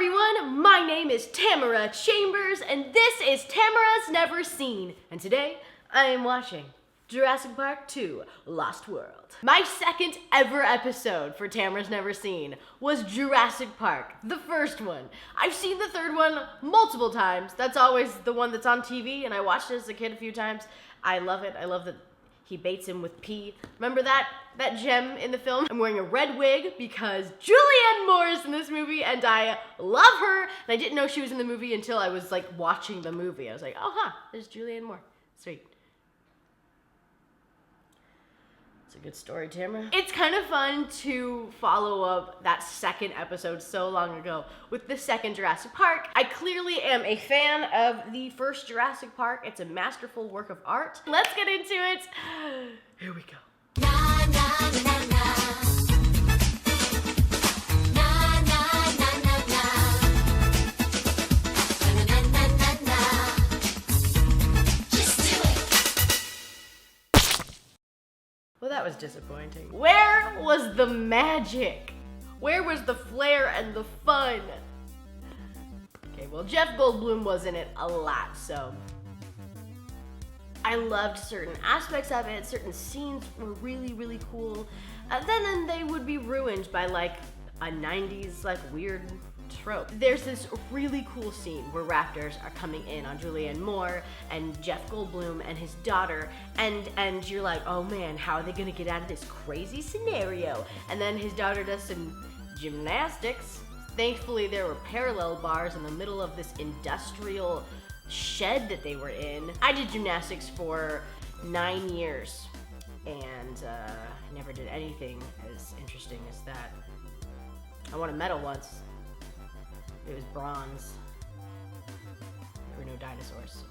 everyone, my name is Tamara Chambers, and this is Tamara's Never Seen, and today I am watching Jurassic Park 2, Lost World. My second ever episode for Tamara's Never Seen was Jurassic Park, the first one. I've seen the third one multiple times. That's always the one that's on TV, and I watched it as a kid a few times. I love it. I love that he baits him with pee. Remember that gem in the film? I'm wearing a red wig because Julianne Moore is in this movie and I love her. And I didn't know she was in the movie until I was like watching the movie. I was like, oh, there's Julianne Moore. Sweet. It's a good story, Tamara. It's kind of fun to follow up that second episode so long ago with the second Jurassic Park. I clearly am a fan of the first Jurassic Park. It's a masterful work of art. Let's get into it. Here we go. Na, na, na, na. Well, that was disappointing. Where was the magic? Where was the flair and the fun? Okay, well, Jeff Goldblum was in it a lot, so I loved certain aspects of it. Certain scenes were really, really cool. Then they would be ruined by like a 90s like weird trope. There's this really cool scene where raptors are coming in on Julianne Moore and Jeff Goldblum and his daughter, and you're like, oh man, how are they gonna get out of this crazy scenario? And then his daughter does some gymnastics. Thankfully, there were parallel bars in the middle of this industrial shed that they were in. I did gymnastics for 9 years and never did anything as interesting as that. I won a medal once. It was bronze. There were no dinosaurs.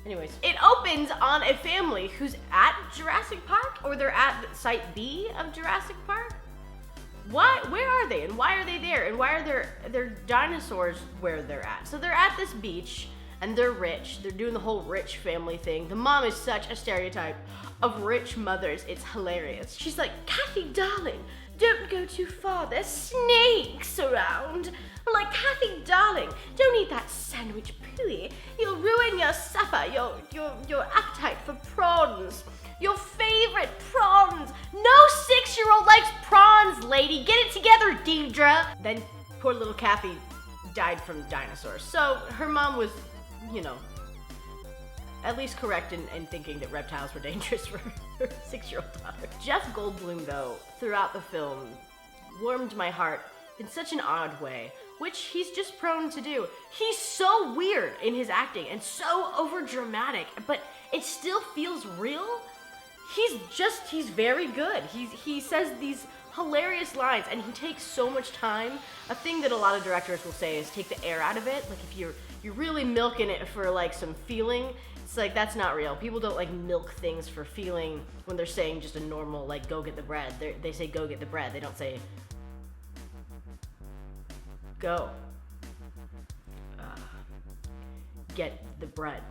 Anyways, it opens on a family who's at Jurassic Park, or they're at Site B of Jurassic Park. Why? Where are they? And why are they there? And why are their dinosaurs where they're at? So they're at this beach, and they're rich. They're doing the whole rich family thing. The mom is such a stereotype of rich mothers. It's hilarious. She's like, Kathy, darling, don't go too far. There's snakes around. I'm like, Kathy, darling, don't eat that sandwich pooey. You'll ruin your supper, your appetite for prawns. Your favorite prawns. No 6-year-old likes prawns, lady. Get it together, Deidre. Then poor little Kathy died from dinosaurs. So her mom was, you know, at least correct in thinking that reptiles were dangerous for her 6-year-old daughter. Jeff Goldblum, though, throughout the film, warmed my heart in such an odd way, which he's just prone to do. He's so weird in his acting and so overdramatic, but it still feels real. He's very good. He says these hilarious lines, and he takes so much time. A thing that a lot of directors will say is take the air out of it. Like if you're really milking it for like some feeling, it's like that's not real. People don't like milk things for feeling when they're saying just a normal like go get the bread. They say go get the bread. They don't say go get the bread.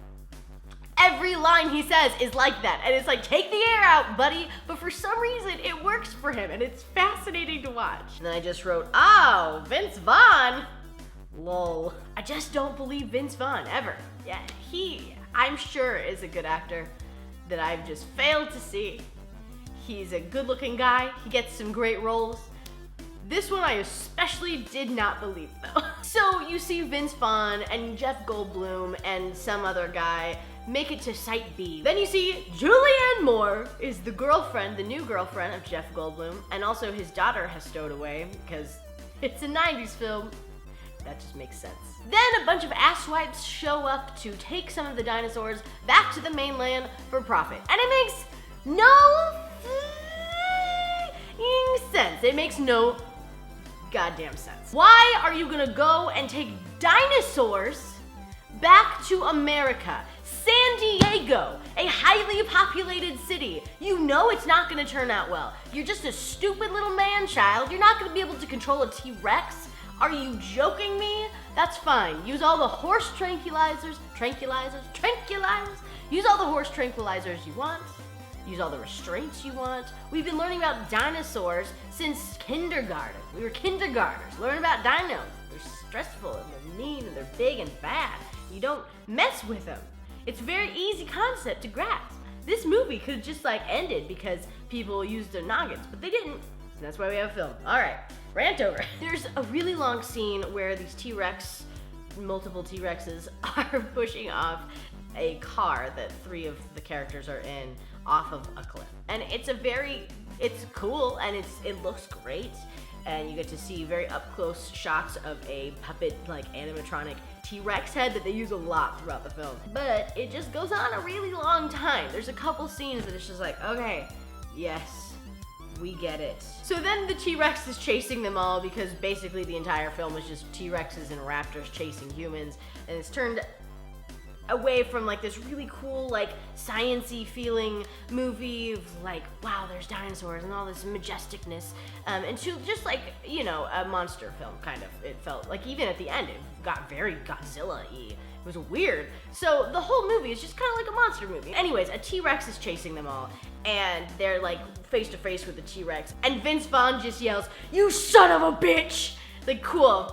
Every line he says is like that, and it's like, take the air out, buddy, but for some reason, it works for him, and it's fascinating to watch. And then I just wrote, oh, Vince Vaughn, lol. I just don't believe Vince Vaughn, ever. Yeah, I'm sure is a good actor that I've just failed to see. He's a good-looking guy, he gets some great roles. This one I especially did not believe, though. So you see Vince Vaughn and Jeff Goldblum and some other guy make it to Site B. Then you see Julianne Moore is the girlfriend, the new girlfriend of Jeff Goldblum, and also his daughter has stowed away because it's a 90s film. That just makes sense. Then a bunch of asswipes show up to take some of the dinosaurs back to the mainland for profit. And it makes no sense. It makes no goddamn sense. Why are you gonna go and take dinosaurs back to America? San Diego, a highly populated city. You know it's not gonna turn out well. You're just a stupid little man-child. You're not gonna be able to control a T-Rex. Are you joking me? That's fine. Use all the horse tranquilizers. Use all the horse tranquilizers you want. use all the restraints you want. We've been learning about dinosaurs since kindergarten. We were kindergartners, learning about dinos. They're stressful and they're mean and they're big and bad. You don't mess with them. It's a very easy concept to grasp. This movie could have just like ended because people used their noggins, but they didn't. And that's why we have a film. All right, rant over. There's a really long scene where these T-Rex, multiple T-Rexes, are pushing off a car that 3 of the characters are in off of a cliff. And it's cool and it looks great. And you get to see very up close shots of a puppet, like animatronic T-Rex head that they use a lot throughout the film. But it just goes on a really long time. There's a couple scenes that it's just like, okay, yes, we get it. So then the T-Rex is chasing them all because basically the entire film is just T-Rexes and raptors chasing humans. And it's turned away from like this really cool, like science-y feeling movie of like, wow, there's dinosaurs and all this majesticness, into just like, you know, a monster film kind of. It felt like even at the end, it got very Godzilla-y. It was weird. So the whole movie is just kind of like a monster movie. Anyways, a T-Rex is chasing them all, and they're like face to face with the T-Rex, and Vince Vaughn just yells, "You son of a bitch!" Like, cool.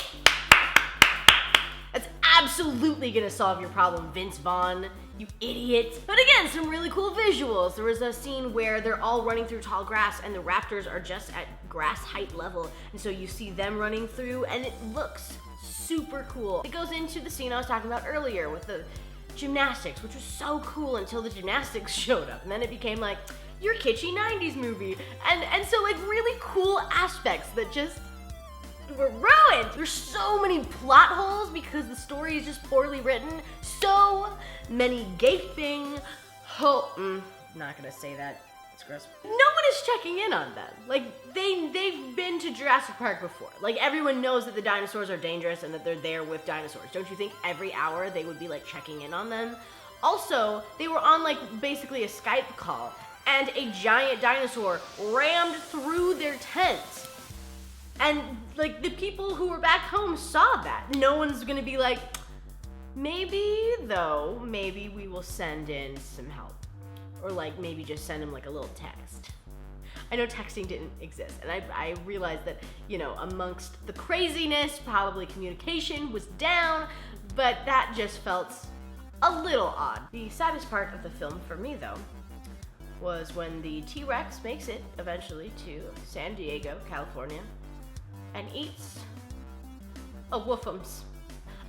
That's absolutely gonna solve your problem, Vince Vaughn, you idiot. But again, some really cool visuals. There was a scene where they're all running through tall grass and the raptors are just at grass height level. And so you see them running through and it looks super cool. It goes into the scene I was talking about earlier with the gymnastics, which was so cool until the gymnastics showed up. And then it became like, your kitschy 90s movie. And so like really cool aspects that just were ruined. There's so many plot holes because the story is just poorly written. So many gaping not gonna say that. It's gross. No one is checking in on them. Like they've been to Jurassic Park before. Like everyone knows that the dinosaurs are dangerous and that they're there with dinosaurs. Don't you think every hour they would be like checking in on them? Also, they were on like basically a Skype call and a giant dinosaur rammed through their tent. And like the people who were back home saw that. No one's gonna be like, maybe we will send in some help. Or like maybe just send them like a little text. I know texting didn't exist, and I realized that, you know, amongst the craziness, probably communication was down, but that just felt a little odd. The saddest part of the film for me though was when the T-Rex makes it eventually to San Diego, California, and eats a woofums,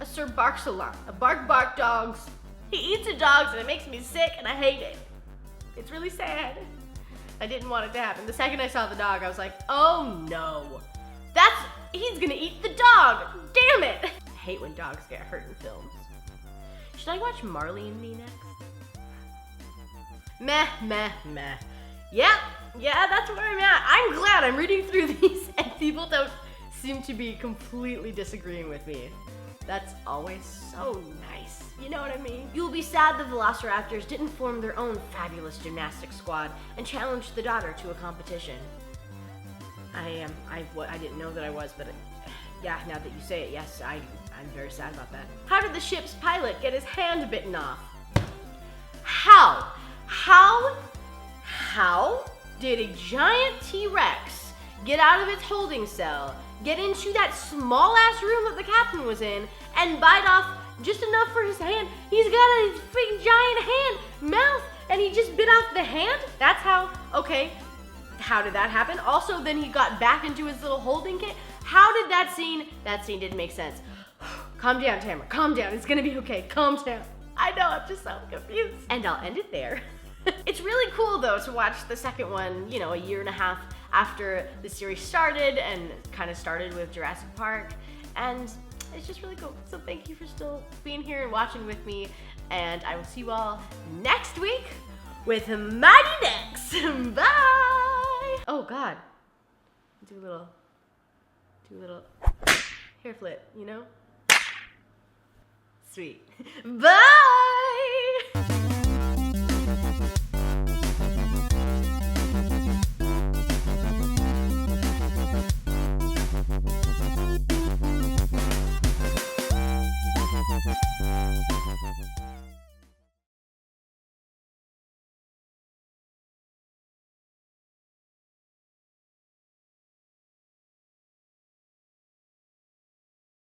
a Sir Barks-a-lot, a bark dogs. He eats the dogs and it makes me sick and I hate it. It's really sad. I didn't want it to happen. The second I saw the dog, I was like, oh no. He's gonna eat the dog, damn it. I hate when dogs get hurt in films. Should I watch Marley and Me next? Meh. Yeah, that's where I'm at. I'm glad I'm reading through these and people don't seem to be completely disagreeing with me. That's always so nice. You know what I mean? You'll be sad the Velociraptors didn't form their own fabulous gymnastics squad and challenge the daughter to a competition. I didn't know that I was, but yeah, now that you say it, yes, I'm very sad about that. How did the ship's pilot get his hand bitten off? How did a giant T-Rex get out of its holding cell, get into that small ass room that the captain was in, and bite off just enough for his hand? He's got a freaking giant mouth, and he just bit off the hand? That's how, okay, how did that happen? Also, then he got back into his little holding kit. How did that scene didn't make sense. Calm down, Tamara, calm down. It's gonna be okay, calm down. I know, I'm just so confused. And I'll end it there. It's really cool though to watch the second one, you know, a year and a half after the series started and kind of started with Jurassic Park. And it's just really cool. So thank you for still being here and watching with me. And I will see you all next week with Mighty Next. Bye. Oh God. Do a little hair flip, you know? Sweet. Bye.